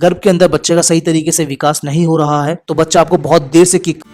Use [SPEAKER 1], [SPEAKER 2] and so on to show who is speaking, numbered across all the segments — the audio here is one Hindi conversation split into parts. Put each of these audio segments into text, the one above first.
[SPEAKER 1] गर्भ के अंदर बच्चे का सही तरीके से विकास नहीं हो रहा है तो बच्चा आपको बहुत देर से किक।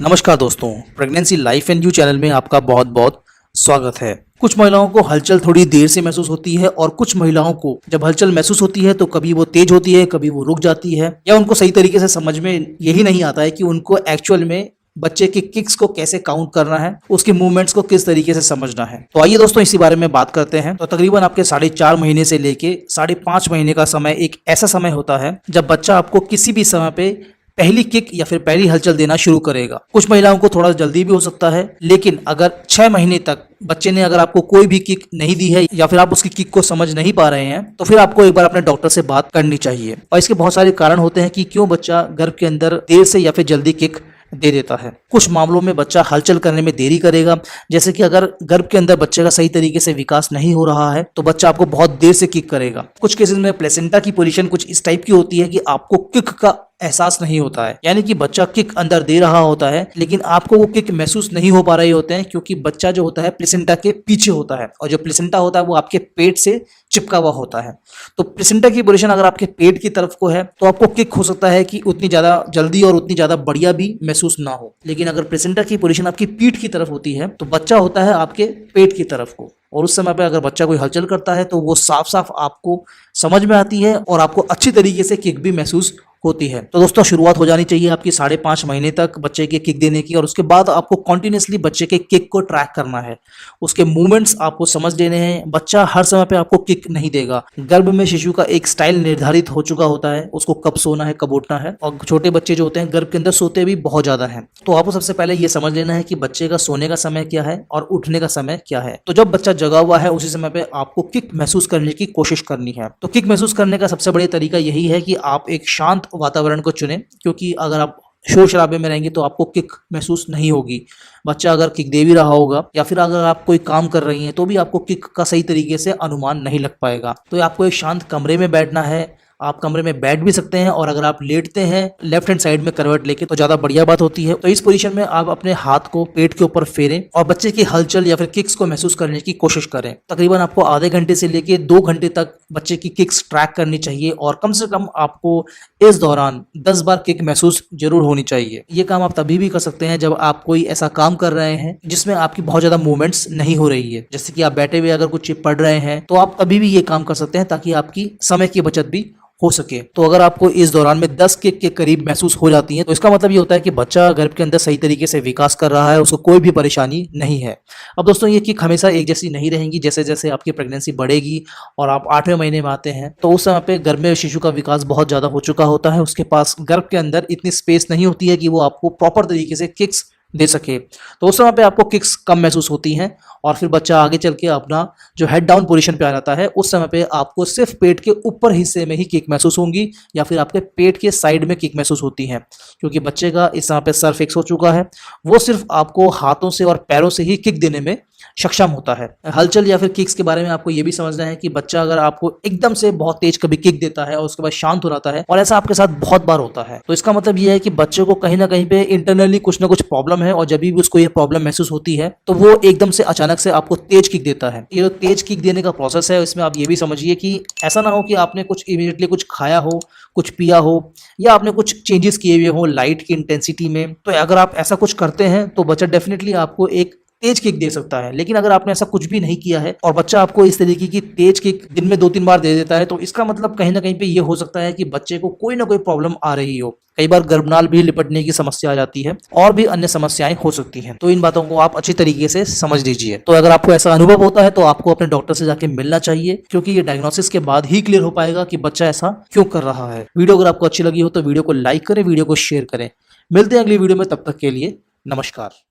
[SPEAKER 1] नमस्कार दोस्तों, pregnancy life and you channel में आपका बहुत बहुत स्वागत है। कुछ महिलाओं को हलचल थोड़ी देर से महसूस होती है और कुछ महिलाओं को जब हलचल महसूस होती है तो कभी वो तेज होती है, कभी वो रुक जाती है, या उनको सही तरीके से समझ में यही नहीं आता है कि उनको एक्चुअल में बच्चे के किक्स को कैसे काउंट करना है, उसके मूवमेंट्स को किस तरीके से समझना है। तो आइए दोस्तों इसी बारे में बात करते हैं। तो तकरीबन आपके 4.5 महीने से लेके 5.5 महीने का समय एक ऐसा समय होता है जब बच्चा आपको किसी भी समय पे पहली किक या फिर पहली हलचल देना शुरू करेगा। कुछ महिलाओं को थोड़ा जल्दी भी हो सकता है, लेकिन अगर 6 महीने तक बच्चे ने अगर आपको कोई भी किक नहीं दी है या फिर आप उसकी किक को समझ नहीं पा रहे हैं तो फिर आपको एक बार अपने डॉक्टर से बात करनी चाहिए। और इसके बहुत सारे कारण होते हैं कि क्यों बच्चा गर्भ के अंदर देर से या फिर जल्दी किक दे देता है। कुछ मामलों में बच्चा हलचल करने में देरी करेगा, जैसे कि अगर गर्भ के अंदर बच्चे का सही तरीके से विकास नहीं हो रहा है तो बच्चा आपको बहुत देर से किक करेगा। कुछ केसेस में प्लेसेंटा की पोजीशन कुछ इस टाइप की होती है कि आपको किक का एहसास नहीं होता है, यानी कि बच्चा किक अंदर दे रहा होता है लेकिन आपको वो किक महसूस नहीं हो पा रहे होते हैं, क्योंकि बच्चा जो होता है प्लेसेंटा के पीछे होता है और जो प्लेसेंटा होता है वो आपके पेट से चिपका हुआ होता है। तो प्लेसेंटा की पोजीशन अगर आपके पेट की तरफ को है तो आपको किक हो सकता है कि उतनी ज्यादा जल्दी और उतनी ज्यादा बढ़िया भी महसूस ना हो, लेकिन अगर प्लेसेंटा की पोजीशन आपकी पीठ की तरफ होती है तो बच्चा होता है आपके पेट की तरफ को, और उस समय पे अगर बच्चा कोई हलचल करता है तो वो साफ साफ आपको समझ में आती है और आपको अच्छी तरीके से किक भी महसूस होती है। तो दोस्तों शुरुआत हो जानी चाहिए आपकी 5.5 महीने तक बच्चे के किक देने की, और उसके बाद आपको कंटिन्यूअसली बच्चे के किक को ट्रैक करना है, उसके मूवमेंट्स आपको समझ लेने हैं। बच्चा हर समय पे आपको किक नहीं देगा। गर्भ में शिशु का एक स्टाइल निर्धारित हो चुका होता है, उसको कब सोना है कब उठना है, और छोटे बच्चे जो होते हैं गर्भ के अंदर सोते भी बहुत ज्यादा है। तो आपको सबसे पहले ये समझ लेना है कि बच्चे का सोने का समय क्या है और उठने का समय क्या है। तो जब बच्चा जगा हुआ है उसी समय पे आपको किक महसूस करने की कोशिश करनी है। तो किक महसूस करने का सबसे बढ़िया तरीका यही है कि आप एक शांत वातावरण को चुनें, क्योंकि अगर आप शोर शराबे में रहेंगे तो आपको किक महसूस नहीं होगी। बच्चा अगर किक दे भी रहा होगा या फिर अगर आप कोई काम कर रही हैं तो भी आपको किक का सही तरीके से अनुमान नहीं लग पाएगा। तो आपको एक शांत कमरे में बैठना है। आप कमरे में बैठ भी सकते हैं, और अगर आप लेटते हैं लेफ्ट हैंड साइड में करवट लेके तो ज्यादा बढ़िया बात होती है। तो इस पोजीशन में आप अपने हाथ को पेट के ऊपर फेरें और बच्चे की हलचल या फिर किक्स को महसूस करने की कोशिश करें। तकरीबन आपको आधे घंटे से लेके 2 घंटे तक बच्चे की किक्स ट्रैक करनी चाहिए, और कम से कम आपको इस दौरान 10 बार किक महसूस जरूर होनी चाहिए। ये काम आप तभी भी कर सकते हैं जब आप कोई ऐसा काम कर रहे हैं जिसमें आपकी बहुत ज्यादा मूवमेंट्स नहीं हो रही है, जैसे कि आप बैठे हुए अगर कुछ पढ़ रहे हैं तो आप तभी भी ये काम कर सकते हैं ताकि आपकी समय की बचत भी हो सके। तो अगर आपको इस दौरान में 10 किक के करीब महसूस हो जाती है तो इसका मतलब ये होता है कि बच्चा गर्भ के अंदर सही तरीके से विकास कर रहा है, उसको कोई भी परेशानी नहीं है। अब दोस्तों ये किक हमेशा एक जैसी नहीं रहेंगी। जैसे जैसे आपकी प्रेगनेंसी बढ़ेगी और आप 8वें महीने में आते हैं तो उस समय पे गर्भ में शिशु का विकास बहुत ज्यादा हो चुका होता है, उसके पास गर्भ के अंदर इतनी स्पेस नहीं होती है कि वो आपको प्रॉपर तरीके से किक्स दे सके। तो उस समय पे आपको किक्स कम महसूस होती हैं, और फिर बच्चा आगे चल के अपना जो हेड डाउन पोजीशन पे आ जाता है उस समय पे आपको सिर्फ पेट के ऊपर हिस्से में ही किक महसूस होंगी या फिर आपके पेट के साइड में किक महसूस होती है, क्योंकि बच्चे का इस समय पे सर फिक्स हो चुका है। वो सिर्फ आपको हाथों से और पैरों से ही किक देने में सक्षम होता है। हलचल या फिर किक्स के बारे में आपको ये भी समझना है कि बच्चा अगर आपको एकदम से बहुत तेज कभी किक देता है और उसके बाद शांत हो जाता है, और ऐसा आपके साथ बहुत बार होता है, तो इसका मतलब ये है कि बच्चे को कहीं ना कहीं पे इंटरनली कुछ ना कुछ प्रॉब्लम है, और जब भी उसको ये प्रॉब्लम महसूस होती है तो वो एकदम से अचानक से आपको तेज किक देता है। ये जो तेज किक देने का प्रोसेस है इसमें आप ये भी समझिए कि ऐसा ना हो कि आपने कुछ इमीडिएटली कुछ खाया हो, कुछ पिया हो, या आपने कुछ चेंजेस किए हुए हो लाइट की इंटेंसिटी में। तो अगर आप ऐसा कुछ करते हैं तो बच्चा डेफिनेटली आपको एक तेज किक दे सकता है, लेकिन अगर आपने ऐसा कुछ भी नहीं किया है और बच्चा आपको इस तरीके की तेज किक दिन में 2-3 बार दे देता है तो इसका मतलब कहीं ना कहीं पे ये हो सकता है कि बच्चे को कोई ना कोई प्रॉब्लम आ रही हो। कई बार गर्भनाल भी लिपटने की समस्या आ जाती है और भी अन्य समस्याएं हो सकती हैं। तो इन बातों को आप अच्छी तरीके से समझ लीजिए। तो अगर आपको ऐसा अनुभव होता है तो आपको अपने डॉक्टर से जाके मिलना चाहिए, क्योंकि ये डायग्नोसिस के बाद ही क्लियर हो पाएगा कि बच्चा ऐसा क्यों कर रहा है। वीडियो अगर आपको अच्छी लगी हो तो वीडियो को लाइक करें, वीडियो को शेयर करें। मिलते हैं अगली वीडियो में, तब तक के लिए नमस्कार।